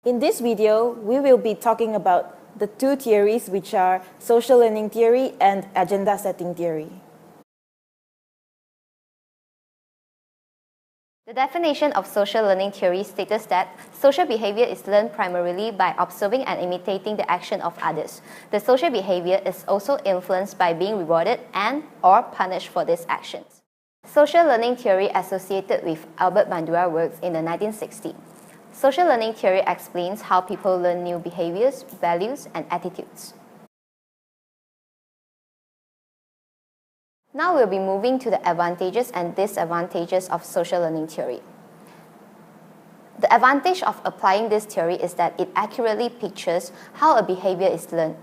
In this video, we will be talking about the two theories, which are social learning theory and agenda setting theory. The definition of social learning theory states that social behavior is learned primarily by observing and imitating the action of others. The social behavior is also influenced by being rewarded and/or punished for these actions. Social learning theory associated with Albert Bandura works in the 1960s. Social learning theory explains how people learn new behaviors, values, and attitudes. Now we'll be moving to the advantages and disadvantages of social learning theory. The advantage of applying this theory is that it accurately pictures how a behavior is learned.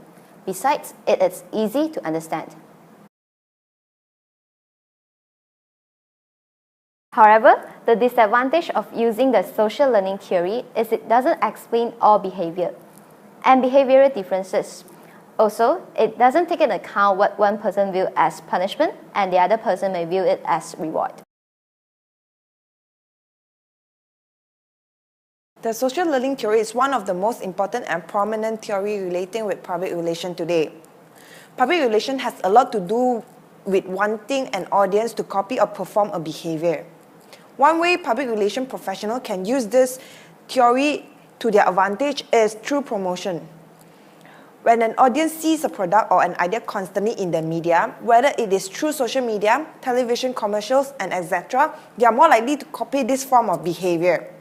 Besides, it is easy to understand. However, the disadvantage of using the social learning theory is it doesn't explain all behavior and behavioral differences. Also, it doesn't take into account what one person views as punishment and the other person may view it as reward. The social learning theory is one of the most important and prominent theory relating with public relation today. Public relation has a lot to do with wanting an audience to copy or perform a behavior. One way public relation professionals can use this theory to their advantage is through promotion. When an audience sees a product or an idea constantly in the media, whether it is through social media, television commercials, and etc., they are more likely to copy this form of behavior.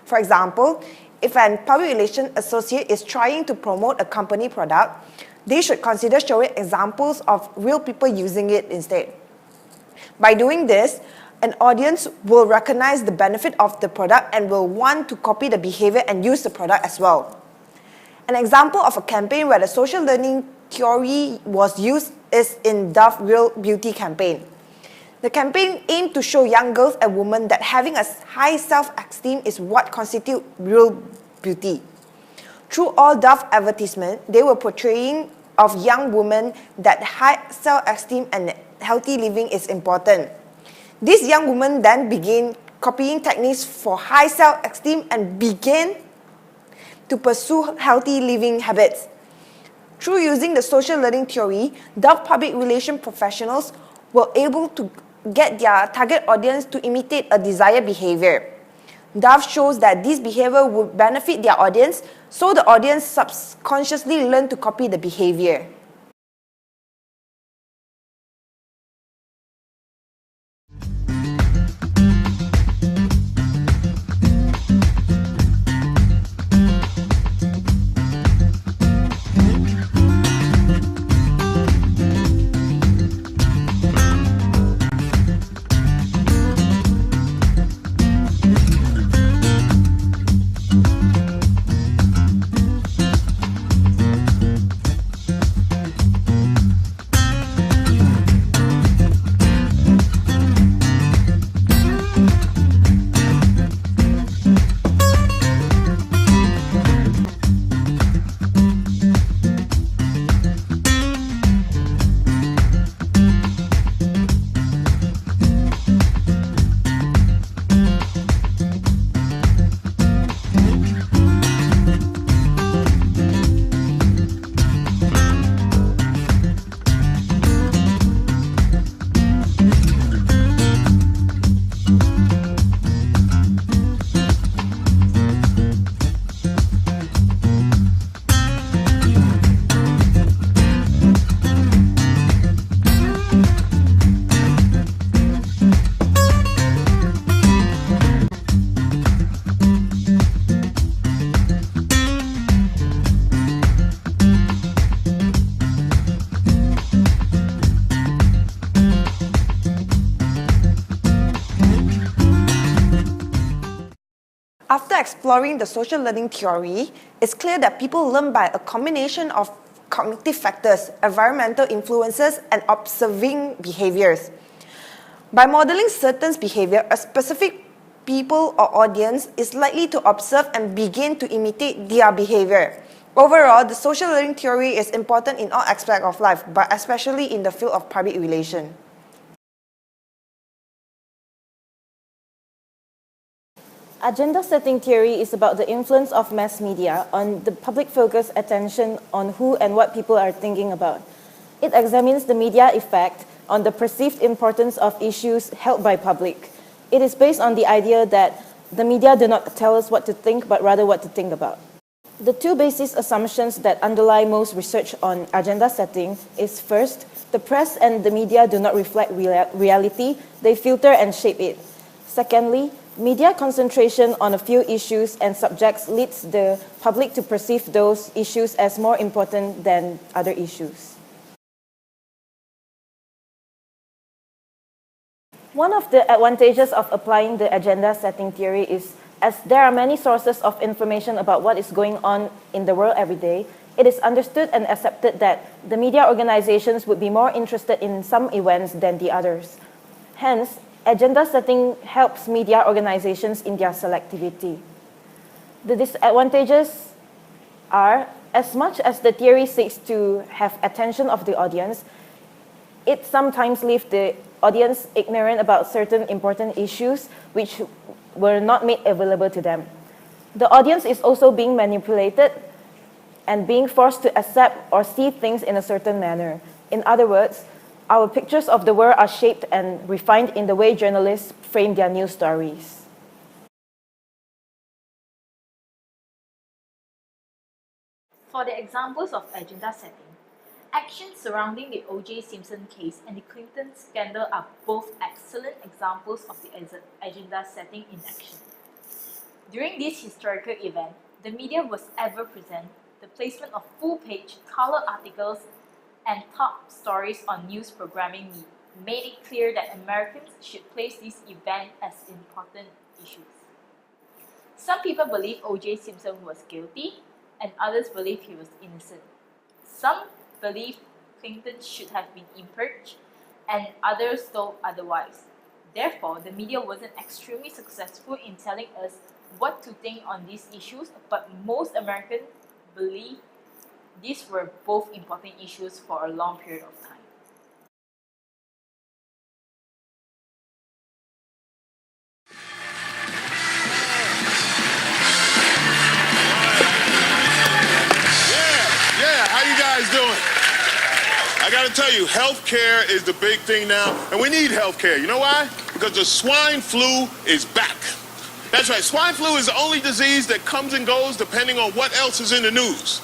For example, if a public relation associate is trying to promote a company product, they should consider showing examples of real people using it instead. By doing this, an audience will recognize the benefit of the product and will want to copy the behavior and use the product as well. An example of a campaign where the social learning theory was used is in Dove Real Beauty campaign. The campaign aimed to show young girls and women that having a high self-esteem is what constitutes real beauty. Through all Dove advertisements, they were portraying of young women that high self-esteem and healthy living is important. These young women then began copying techniques for high self-esteem and began to pursue healthy living habits. Through using the social learning theory, Dove public relation professionals were able to get their target audience to imitate a desired behavior. Dove shows that this behavior would benefit their audience, so the audience subconsciously learn to copy the behavior. After exploring the social learning theory, it's clear that people learn by a combination of cognitive factors, environmental influences, and observing behaviors. By modeling certain behavior, a specific people or audience is likely to observe and begin to imitate their behavior. Overall, the social learning theory is important in all aspects of life, but especially in the field of public relations. Agenda setting theory is about the influence of mass media on the public focus attention on who and what people are thinking about. It examines the media effect on the perceived importance of issues held by public. It is based on the idea that the media do not tell us what to think, but rather what to think about. The two basic assumptions that underlie most research on agenda setting is first, the press and the media do not reflect reality, they filter and shape it. Secondly, media concentration on a few issues and subjects leads the public to perceive those issues as more important than other issues. One of the advantages of applying the agenda setting theory is, as there are many sources of information about what is going on in the world every day, it is understood and accepted that the media organizations would be more interested in some events than the others. Hence, agenda setting helps media organizations in their selectivity. The disadvantages are, as much as the theory seeks to have attention of the audience, it sometimes leaves the audience ignorant about certain important issues which were not made available to them. The audience is also being manipulated and being forced to accept or see things in a certain manner. In other words, our pictures of the world are shaped and refined in the way journalists frame their news stories. For the examples of agenda setting, actions surrounding the O.J. Simpson case and the Clinton scandal are both excellent examples of the agenda setting in action. During this historical event, the media was ever present. The placement of full-page, color articles and top stories on news programming made it clear that Americans should place this event as important issues. Some people believe O.J. Simpson was guilty, and others believe he was innocent. Some believe Clinton should have been impeached, and others thought otherwise. Therefore, the media wasn't extremely successful in telling us what to think on these issues, but most Americans believe these were both important issues for a long period of time. Yeah, how you guys doing? I gotta tell you, healthcare is the big thing now, and we need healthcare. You know why? Because the swine flu is back. That's right, swine flu is the only disease that comes and goes depending on what else is in the news.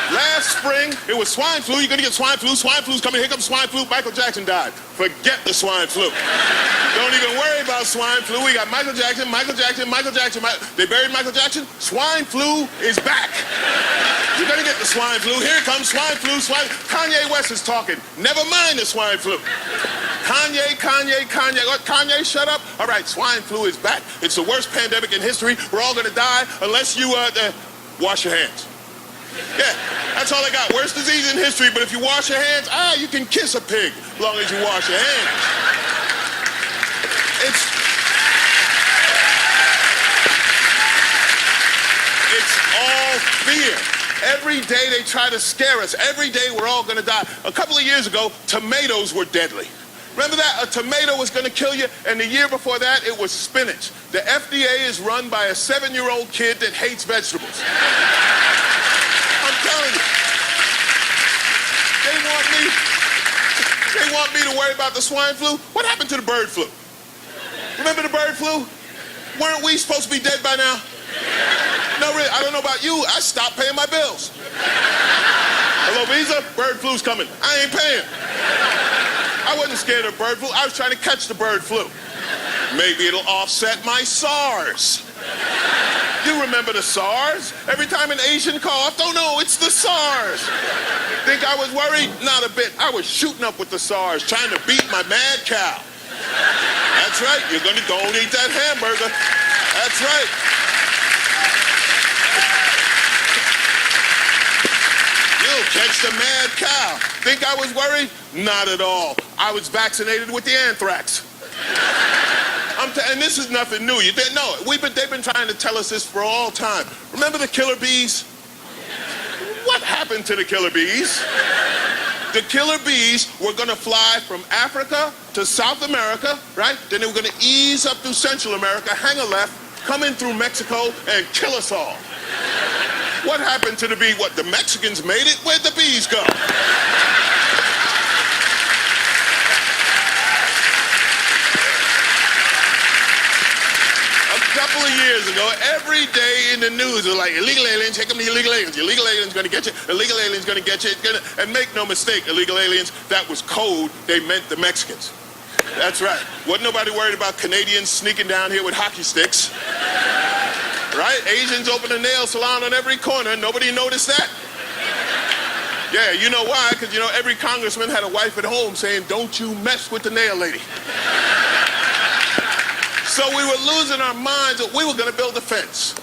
Last spring, it was swine flu. You're gonna get swine flu's coming, here comes swine flu, Michael Jackson died. Forget the swine flu. Don't even worry about swine flu. We got Michael Jackson. They buried Michael Jackson. Swine flu is back. You're gonna get the swine flu. Here it comes, swine flu. Kanye West is talking. Never mind the swine flu. Kanye. What, Kanye, shut up. All right, swine flu is back. It's the worst pandemic in history. We're all gonna die unless you wash your hands. Yeah, that's all I got. Worst disease in history, but if you wash your hands, you can kiss a pig as long as you wash your hands. It's all fear. Every day they try to scare us. Every day we're all gonna die. A couple of years ago, tomatoes were deadly. Remember that? A tomato was gonna kill you, and the year before that, it was spinach. The FDA is run by a 7-year-old kid that hates vegetables. I'm telling you. They want me to worry about the swine flu. What happened to the bird flu? Remember the bird flu? Weren't we supposed to be dead by now? No, really, I don't know about you. I stopped paying my bills. Hello, Visa? Bird flu's coming. I ain't paying. I wasn't scared of bird flu. I was trying to catch the bird flu. Maybe it'll offset my SARS. You remember the SARS? Every time an Asian coughed, oh no, it's the SARS. Think I was worried? Not a bit. I was shooting up with the SARS, trying to beat my mad cow. That's right, you're gonna go and eat that hamburger. That's right. You'll catch the mad cow. Think I was worried? Not at all. I was vaccinated with the anthrax. And this is nothing new. You didn't know it. They've been trying to tell us this for all time. Remember the killer bees? What happened to the killer bees? The killer bees were going to fly from Africa to South America, right? Then they were going to ease up through Central America, hang a left, come in through Mexico, and kill us all. What happened to the bee? What, the Mexicans made it? Where'd the bees go? A couple of years ago, every day in the news was like, illegal aliens, here come the illegal aliens. The illegal aliens gonna get you, illegal aliens gonna get you. And make no mistake, illegal aliens, that was code, they meant the Mexicans. That's right. Wasn't nobody worried about Canadians sneaking down here with hockey sticks. Right? Asians open a nail salon on every corner, nobody noticed that. Yeah, you know why? Because, you know, every congressman had a wife at home saying, don't you mess with the nail lady. So we were losing our minds. We were going to build a fence.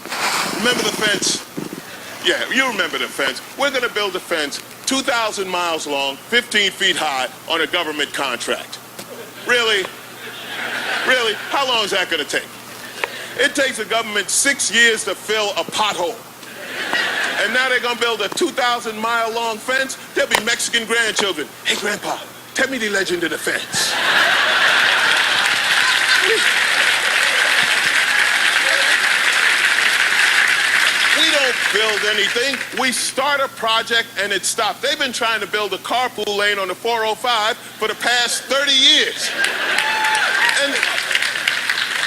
Remember the fence? Yeah, you remember the fence. We're going to build a fence 2,000 miles long, 15 feet high on a government contract. Really? Really? How long is that going to take? It takes the government 6 years to fill a pothole. And now they're going to build a 2,000-mile-long fence. There'll be Mexican grandchildren. Hey, Grandpa, tell me the legend of the fence. We don't build anything. We start a project and it stops. They've been trying to build a carpool lane on the 405 for the past 30 years.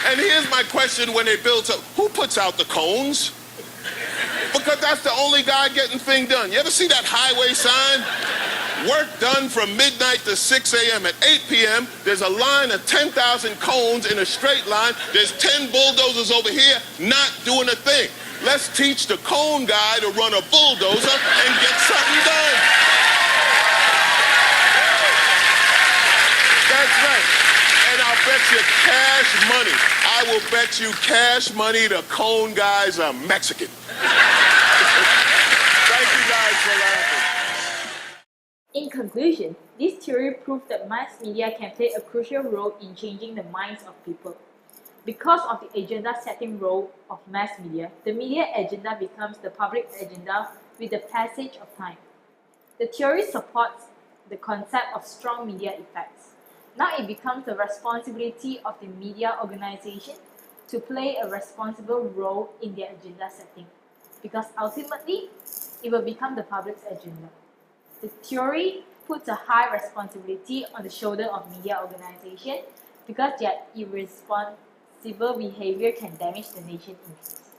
And here's my question when they build something. Who puts out the cones? Because that's the only guy getting things done. You ever see that highway sign? Work done from midnight to 6 a.m. At 8 p.m., there's a line of 10,000 cones in a straight line. There's 10 bulldozers over here not doing a thing. Let's teach the cone guy to run a bulldozer and get something done. That's right. And I'll bet you cash money. I will bet you cash money the cone guys are Mexican. Thank you guys for laughing. In conclusion, this theory proves that mass media can play a crucial role in changing the minds of people. Because of the agenda-setting role of mass media, the media agenda becomes the public agenda with the passage of time. The theory supports the concept of strong media effects. Now it becomes the responsibility of the media organization to play a responsible role in their agenda setting, because ultimately, it will become the public's agenda. The theory puts a high responsibility on the shoulder of media organization because their irresponsible behavior can damage the nation's interests.